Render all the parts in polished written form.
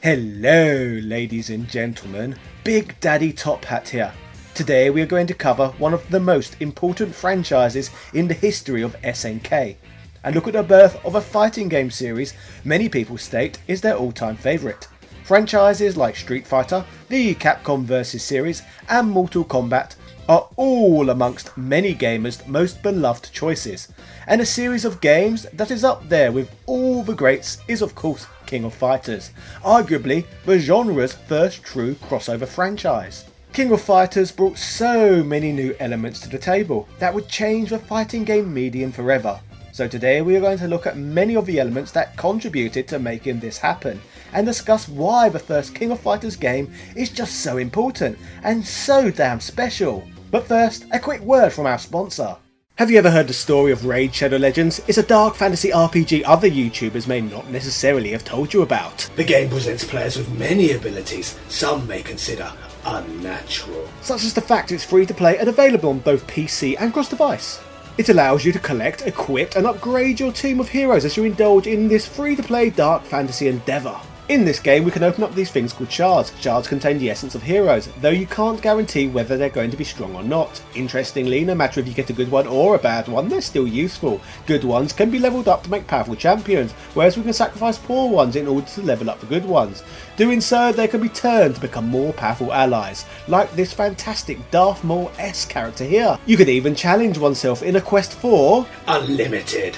Hello ladies and gentlemen, Big Daddy Top Hat here. Today we are going to cover one of the most important franchises in the history of SNK and look at the birth of a fighting game series many people state is their all-time favourite. Franchises like Street Fighter, the Capcom vs series and Mortal Kombat are all amongst many gamers' most beloved choices, and a series of games that is up there with all the greats is of course King of Fighters, arguably the genre's first true crossover franchise. King of Fighters brought so many new elements to the table that would change the fighting game medium forever. So today we are going to look at many of the elements that contributed to making this happen and discuss why the first King of Fighters game is just so important and so damn special. But first, a quick word from our sponsor. Have you ever heard the story of Raid Shadow Legends? It's a dark fantasy RPG other YouTubers may not necessarily have told you about. The game presents players with many abilities some may consider unnatural. Such as the fact it's free to play and available on both PC and cross-device. It allows you to collect, equip and upgrade your team of heroes as you indulge in this free-to-play dark fantasy endeavour. In this game we can open up these things called shards. Shards contain the essence of heroes, though you can't guarantee whether they're going to be strong or not. Interestingly, no matter if you get a good one or a bad one, they're still useful. Good ones can be leveled up to make powerful champions, whereas we can sacrifice poor ones in order to level up the good ones. Doing so, they can be turned to become more powerful allies, like this fantastic Darth Maul-esque character here. You could even challenge oneself in a quest for unlimited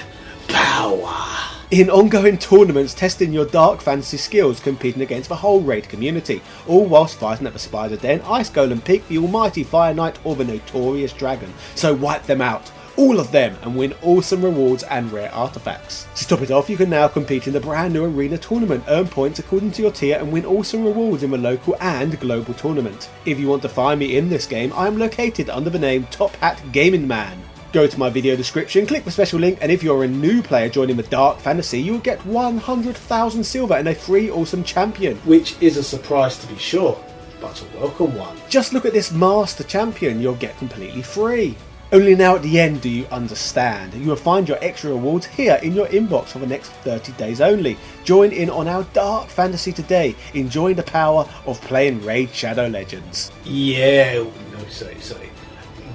power. In ongoing tournaments, testing your dark fantasy skills, competing against the whole raid community, all whilst fighting at the Spider Den, Ice Golem Peak, the almighty Fire Knight or the notorious Dragon. So wipe them out, all of them, and win awesome rewards and rare artifacts. To top it off, you can now compete in the brand new arena tournament, earn points according to your tier and win awesome rewards in the local and global tournament. If you want to find me in this game, I am located under the name Top Hat Gaming Man. Go to my video description, click the special link, and if you're a new player joining the Dark Fantasy, you will get 100,000 silver and a free awesome champion. Which is a surprise to be sure, but a welcome one. Just look at this master champion you'll get completely free. Only now at the end do you understand. You will find your extra rewards here in your inbox for the next 30 days only. Join in on our Dark Fantasy today, enjoying the power of playing Raid Shadow Legends. Yeah, no, sorry.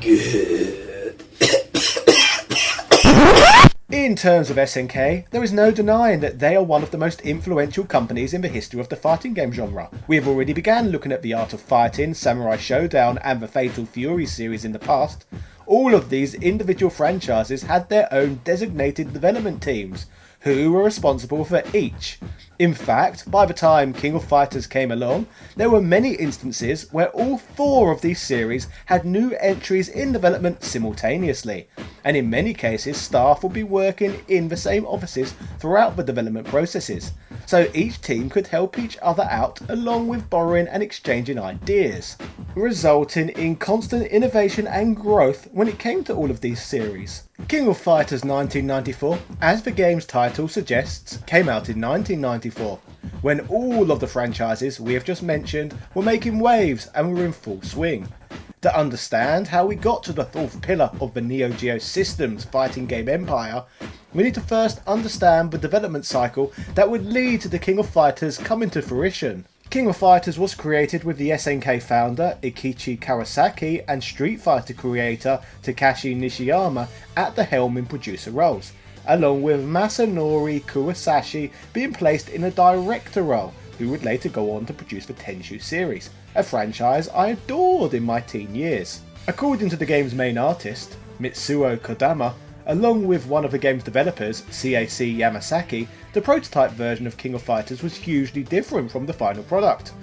Good. In terms of SNK, there is no denying that they are one of the most influential companies in the history of the fighting game genre. We have already began looking at the Art of Fighting, Samurai Showdown and the Fatal Fury series in the past. All of these individual franchises had their own designated development teams, who were responsible for each. In fact, by the time King of Fighters came along, there were many instances where all four of these series had new entries in development simultaneously, and in many cases staff would be working in the same offices throughout the development processes, so each team could help each other out along with borrowing and exchanging ideas, resulting in constant innovation and growth when it came to all of these series. King of Fighters 1994, as the game's title suggests, came out in 1994, when all of the franchises we have just mentioned were making waves and were in full swing. To understand how we got to the fourth pillar of the Neo Geo Systems fighting game empire, we need to first understand the development cycle that would lead to the King of Fighters coming to fruition. King of Fighters was created with the SNK founder Eikichi Kawasaki and Street Fighter creator Takashi Nishiyama at the helm in producer roles, along with Masanori Kuwasashi being placed in a director role, who would later go on to produce the Tenshu series, a franchise I adored in my teen years. According to the game's main artist, Mitsuo Kodama, along with one of the game's developers, CAC Yamasaki, the prototype version of King of Fighters was hugely different from the final product.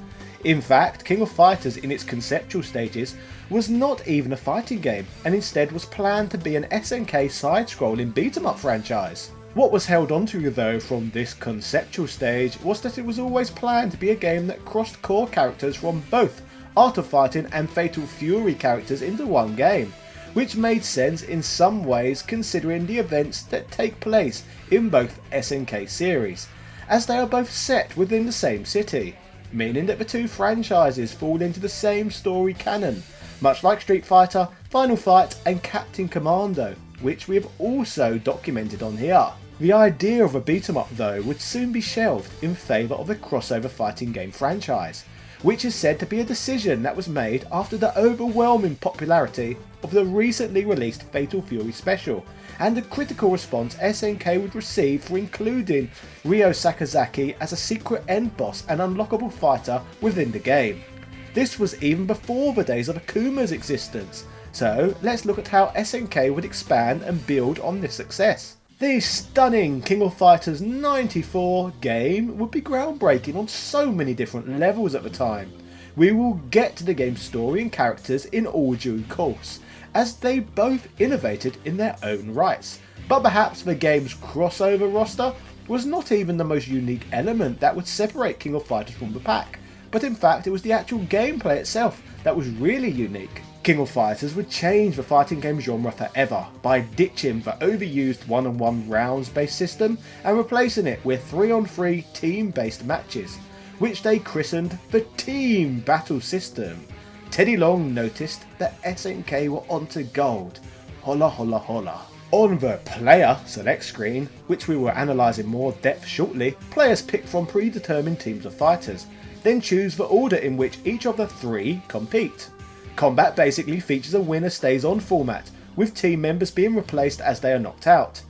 In fact, King of Fighters in its conceptual stages was not even a fighting game, and instead was planned to be an SNK side-scrolling beat-em-up franchise. What was held onto though from this conceptual stage was that it was always planned to be a game that crossed core characters from both Art of Fighting and Fatal Fury characters into one game, which made sense in some ways considering the events that take place in both SNK series, as they are both set within the same city, meaning that the two franchises fall into the same story canon, much like Street Fighter, Final Fight and Captain Commando, which we have also documented on here. The idea of a beat-em-up though would soon be shelved in favour of a crossover fighting game franchise, which is said to be a decision that was made after the overwhelming popularity of the recently released Fatal Fury special, and the critical response SNK would receive for including Ryo Sakazaki as a secret end boss and unlockable fighter within the game. This was even before the days of Akuma's existence, so let's look at how SNK would expand and build on this success. The stunning King of Fighters 94 game would be groundbreaking on so many different levels at the time. We will get to the game's story and characters in all due course, as they both innovated in their own rights. But perhaps the game's crossover roster was not even the most unique element that would separate King of Fighters from the pack, but in fact it was the actual gameplay itself that was really unique. King of Fighters would change the fighting game genre forever by ditching the overused one-on-one rounds based system and replacing it with 3-on-3 team based matches, which they christened the Team Battle System. Teddy Long noticed that SNK were onto gold. Holla holla holla. On the player select screen, which we will analyse in more depth shortly, players pick from predetermined teams of fighters, then choose the order in which each of the three compete. Combat basically features a winner stays on format, with team members being replaced as they are knocked out.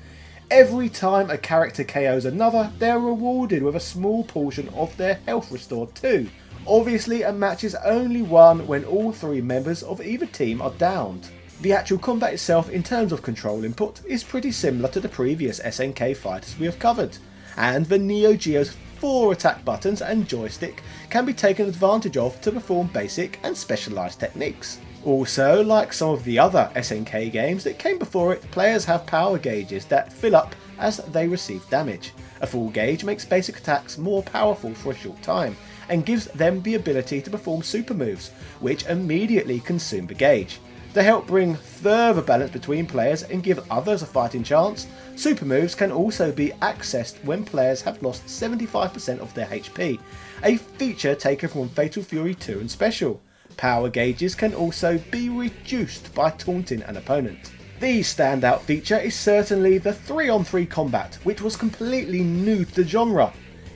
Every time a character KOs another, they are rewarded with a small portion of their health restored too. Obviously, a match is only won when all three members of either team are downed. The actual combat itself in terms of control input is pretty similar to the previous SNK fighters we have covered, and the Neo Geo's 4 attack buttons and joystick can be taken advantage of to perform basic and specialised techniques. Also, like some of the other SNK games that came before it, players have power gauges that fill up as they receive damage. A full gauge makes basic attacks more powerful for a short time, and gives them the ability to perform super moves, which immediately consume the gauge. To help bring further balance between players and give others a fighting chance, super moves can also be accessed when players have lost 75% of their HP, a feature taken from Fatal Fury 2 and Special. Power gauges can also be reduced by taunting an opponent. The standout feature is certainly the 3-on-3 combat, which was completely new to the genre.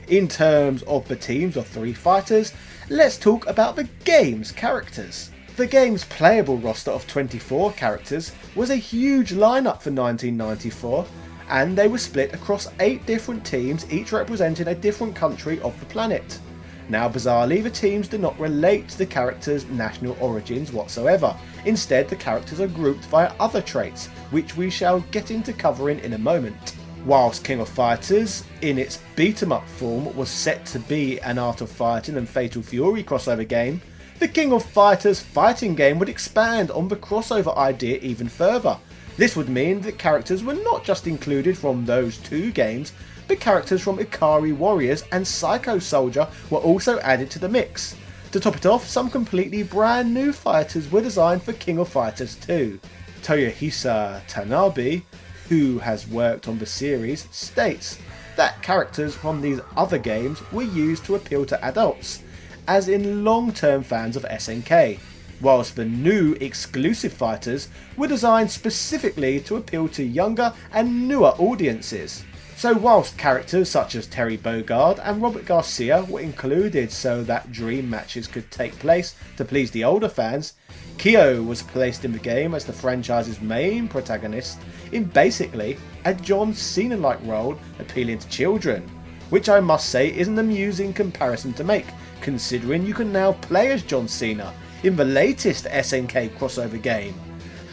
In terms of the teams of 3 fighters, let's talk about the game's characters. The game's playable roster of 24 characters was a huge lineup for 1994, and they were split across 8 different teams, each representing a different country of the planet. Now bizarrely, the teams do not relate to the characters' national origins whatsoever. Instead, the characters are grouped via other traits, which we shall get into covering in a moment. Whilst King of Fighters, in its beat-em-up form, was set to be an Art of Fighting and Fatal Fury crossover game, the King of Fighters fighting game would expand on the crossover idea even further. This would mean that characters were not just included from those 2 games, but characters from Ikari Warriors and Psycho Soldier were also added to the mix. To top it off, some completely brand new fighters were designed for King of Fighters 2. Toyohisa Tanabe, who has worked on the series, states that characters from these other games were used to appeal to adults, as in long-term fans of SNK, whilst the new exclusive fighters were designed specifically to appeal to younger and newer audiences. So whilst characters such as Terry Bogard and Robert Garcia were included so that dream matches could take place to please the older fans, Kyo was placed in the game as the franchise's main protagonist in basically a John Cena-like role appealing to children, which I must say is an amusing comparison to make, considering you can now play as John Cena in the latest SNK crossover game.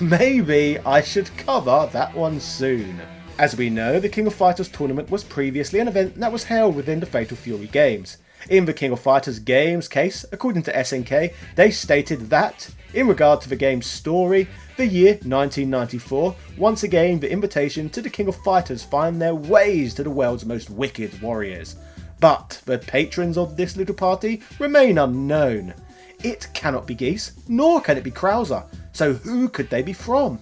Maybe I should cover that one soon. As we know, the King of Fighters tournament was previously an event that was held within the Fatal Fury games. In the King of Fighters games case, according to SNK, they stated that, in regard to the game's story, the year 1994, once again the invitation to the King of Fighters find their ways to the world's most wicked warriors. But the patrons of this little party remain unknown. It cannot be Geese, nor can it be Krauser, so who could they be from?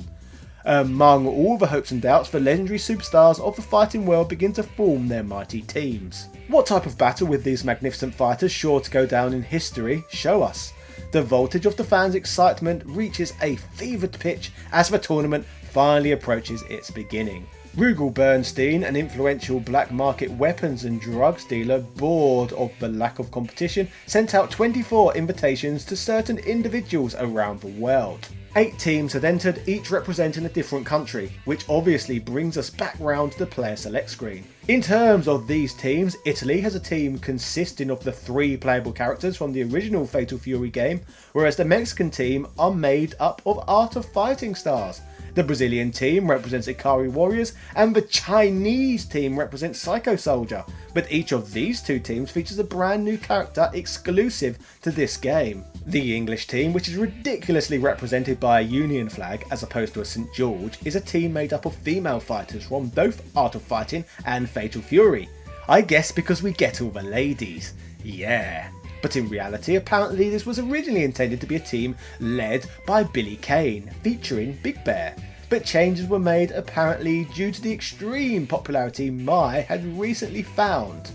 Among all the hopes and doubts, the legendary superstars of the fighting world begin to form their mighty teams. What type of battle with these magnificent fighters sure to go down in history show us? The voltage of the fans' excitement reaches a fevered pitch as the tournament finally approaches its beginning. Rugal Bernstein, an influential black market weapons and drugs dealer, bored of the lack of competition, sent out 24 invitations to certain individuals around the world. 8 teams had entered, each representing a different country, which obviously brings us back round to the player select screen. In terms of these teams, Italy has a team consisting of the 3 playable characters from the original Fatal Fury game, whereas the Mexican team are made up of Art of Fighting stars. The Brazilian team represents Ikari Warriors, and the Chinese team represents Psycho Soldier, but each of these 2 teams features a brand new character exclusive to this game. The English team, which is ridiculously represented by a Union flag as opposed to a St. George, is a team made up of female fighters from both Art of Fighting and Fatal Fury. I guess because we get all the ladies. Yeah. But in reality, apparently this was originally intended to be a team led by Billy Kane, featuring Big Bear. But changes were made apparently due to the extreme popularity Mai had recently found.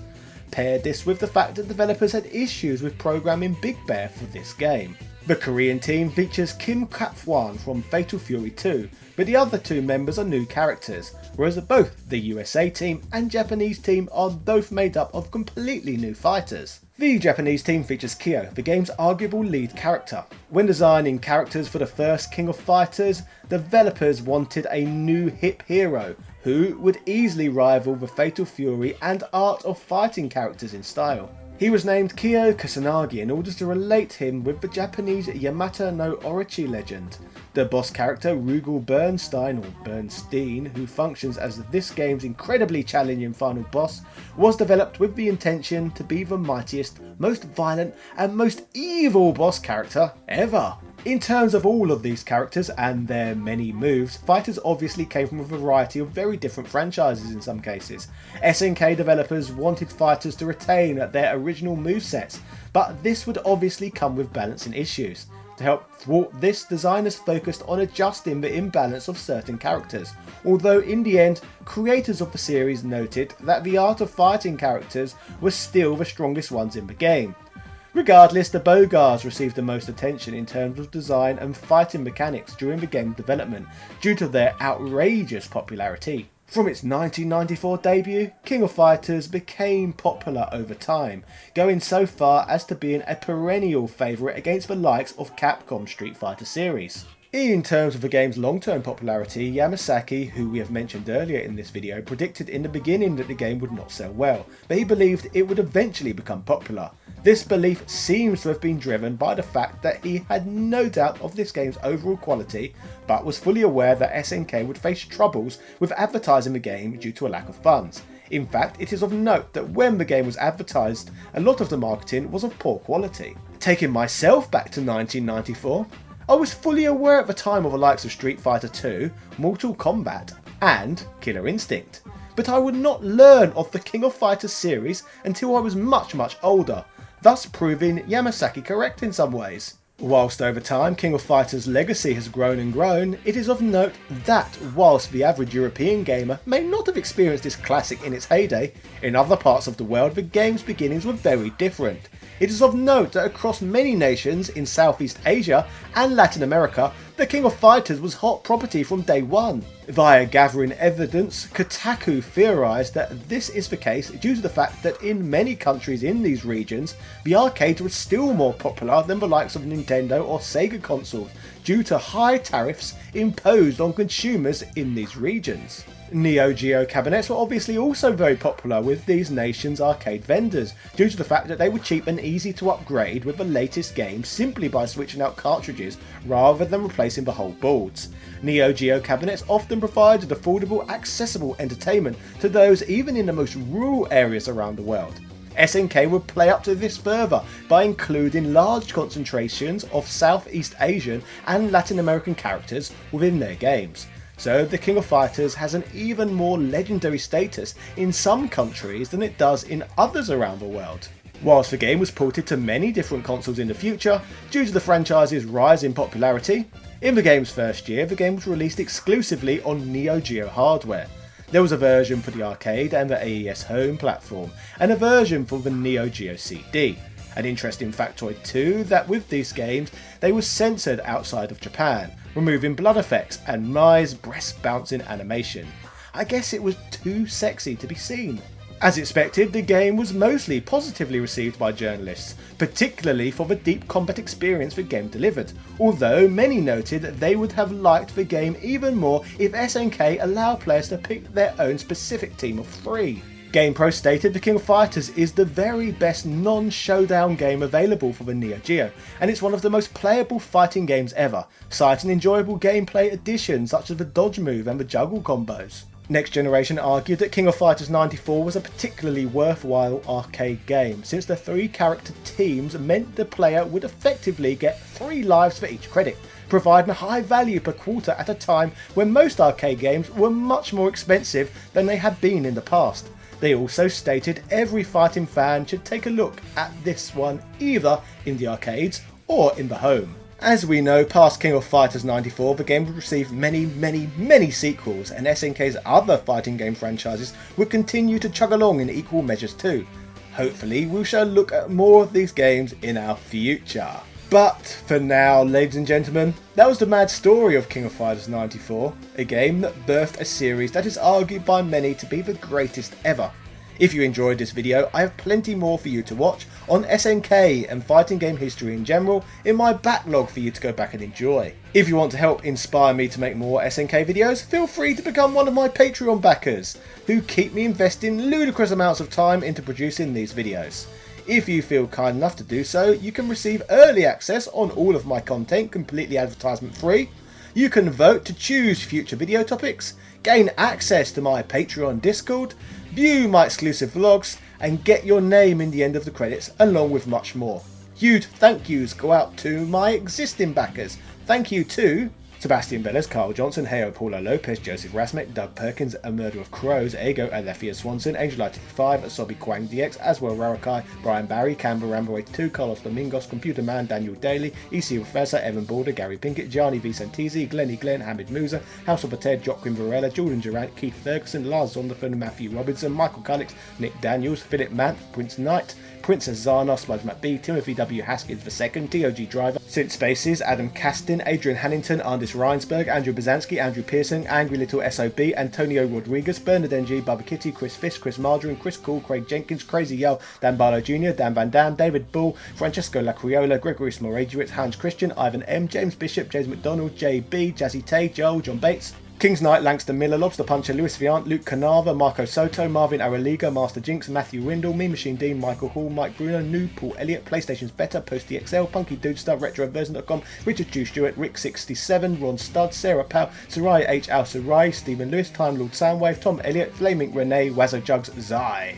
Paired this with the fact that developers had issues with programming Big Bear for this game. The Korean team features Kim Kap-hwan from Fatal Fury 2, but the other 2 members are new characters, whereas both the USA team and Japanese team are both made up of completely new fighters. The Japanese team features Kyo, the game's arguable lead character. When designing characters for the first King of Fighters, developers wanted a new hip hero who would easily rival the Fatal Fury and Art of Fighting characters in style. He was named Kyo Kusanagi in order to relate him with the Japanese Yamata no Orochi legend. The boss character Rugal Bernstein, who functions as this game's incredibly challenging final boss, was developed with the intention to be the mightiest, most violent and most evil boss character ever. In terms of all of these characters and their many moves, fighters obviously came from a variety of very different franchises in some cases. SNK developers wanted fighters to retain their original movesets, but this would obviously come with balancing issues. To help thwart this, designers focused on adjusting the imbalance of certain characters, although in the end, creators of the series noted that the Art of Fighting characters were still the strongest ones in the game. Regardless, the Bogars received the most attention in terms of design and fighting mechanics during the game's development due to their outrageous popularity. From its 1994 debut, King of Fighters became popular over time, going so far as to being a perennial favourite against the likes of Capcom's Street Fighter series. In terms of the game's long-term popularity, Yamasaki, who we have mentioned earlier in this video, predicted in the beginning that the game would not sell well, but he believed it would eventually become popular. This belief seems to have been driven by the fact that he had no doubt of this game's overall quality, but was fully aware that SNK would face troubles with advertising the game due to a lack of funds. In fact, it is of note that when the game was advertised, a lot of the marketing was of poor quality. Taking myself back to 1994, I was fully aware at the time of the likes of Street Fighter 2, Mortal Kombat and Killer Instinct, but I would not learn of the King of Fighters series until I was much older, thus proving Yamasaki correct in some ways. Whilst over time King of Fighters' legacy has grown and grown, it is of note that whilst the average European gamer may not have experienced this classic in its heyday, in other parts of the world the game's beginnings were very different. It is of note that across many nations in Southeast Asia and Latin America, the King of Fighters was hot property from day one. Via gathering evidence, Kotaku theorised that this is the case due to the fact that in many countries in these regions, the arcade was still more popular than the likes of Nintendo or Sega consoles, due to high tariffs imposed on consumers in these regions. Neo Geo cabinets were obviously also very popular with these nations' arcade vendors, due to the fact that they were cheap and easy to upgrade with the latest games simply by switching out cartridges rather than replacing the whole boards. Neo Geo cabinets often provided affordable, accessible entertainment to those even in the most rural areas around the world. SNK would play up to this further by including large concentrations of Southeast Asian and Latin American characters within their games. So the King of Fighters has an even more legendary status in some countries than it does in others around the world. Whilst the game was ported to many different consoles in the future, due to the franchise's rise in popularity, in the game's first year the game was released exclusively on Neo Geo hardware. There was a version for the arcade and the AES home platform, and a version for the Neo Geo CD. An interesting factoid too, that with these games, they were censored outside of Japan, removing blood effects and Mai's breast bouncing animation. I guess it was too sexy to be seen. As expected, the game was mostly positively received by journalists, particularly for the deep combat experience the game delivered, although many noted that they would have liked the game even more if SNK allowed players to pick their own specific team of 3. GamePro stated the King of Fighters is the very best non-showdown game available for the Neo Geo, and it's one of the most playable fighting games ever, citing enjoyable gameplay additions such as the dodge move and the juggle combos. Next Generation argued that King of Fighters 94 was a particularly worthwhile arcade game, since the 3 character teams meant the player would effectively get 3 lives for each credit, providing a high value per quarter at a time when most arcade games were much more expensive than they had been in the past. They also stated every fighting fan should take a look at this one either in the arcades or in the home. As we know, past King of Fighters 94, the game would receive many sequels, and SNK's other fighting game franchises would continue to chug along in equal measures too. Hopefully we shall look at more of these games in our future. But for now, ladies and gentlemen, that was the mad story of King of Fighters 94, a game that birthed a series that is argued by many to be the greatest ever. If you enjoyed this video, I have plenty more for you to watch on SNK and fighting game history in general in my backlog for you to go back and enjoy. If you want to help inspire me to make more SNK videos, feel free to become one of my Patreon backers, who keep me investing ludicrous amounts of time into producing these videos. If you feel kind enough to do so, you can receive early access on all of my content completely advertisement free. You can vote to choose future video topics, gain access to my Patreon Discord, view my exclusive vlogs, and get your name in the end of the credits, along with much more. Huge thank yous go out to my existing backers. Thank you to Sebastian Bellas, Carl Johnson, Heo Paulo Lopez, Joseph Rasmek, Doug Perkins, A Murder of Crows, Ego, Alethea Swanson, Angel95, Asobi Kwang DX, Aswell Rarakai, Brian Barry, Camber Rambo82, Carlos Domingos, Computer Man, Daniel Daly, EC Professor, Evan Border, Gary Pinkett, Gianni Vicentisi, Glenny Glenn, Hamid Musa, House of a Ted, Joaquin Varela, Jordan Durant, Keith Ferguson, Lars Zonderford, Matthew Robinson, Michael Cullix, Nick Daniels, Philip Manth, Prince Knight, Princess Zarna, Sludge McBee, Timothy W. Haskins II, TOG Driver, Synth Spaces, Adam Caston, Adrian Hannington, Andis Reinsberg, Andrew Bazansky, Andrew Pearson, Angry Little SOB, Antonio Rodriguez, Bernard NG, Bubba Kitty, Chris Fisk, Chris Margarine, Chris Cool, Craig Jenkins, Crazy Yell, Dan Barlow Jr., Dan Van Dam, David Bull, Francesco Lacriola, Gregory Smoradiewicz, Hans Christian, Ivan M, James Bishop, James McDonald, JB, Jazzy Tay, Joel, John Bates, Kings Knight, Langston Miller, Lobster Puncher, Luis Viant, Luke Canava, Marco Soto, Marvin Araliga, Master Jinx, Matthew Windle, Me Machine Dean, Michael Hall, Mike Bruno, Noob, Paul Elliott, PlayStation's Better, Post DXL, Punky Dudestar, RetroVersion.com, Richard Jew Stewart, Rick67, Ron Studd, Sarah Powell, Sarai H. Al Sarai, Stephen Lewis, Time Lord Soundwave, Tom Elliott, Flaming Renee, Wazzo Jugs, Zai.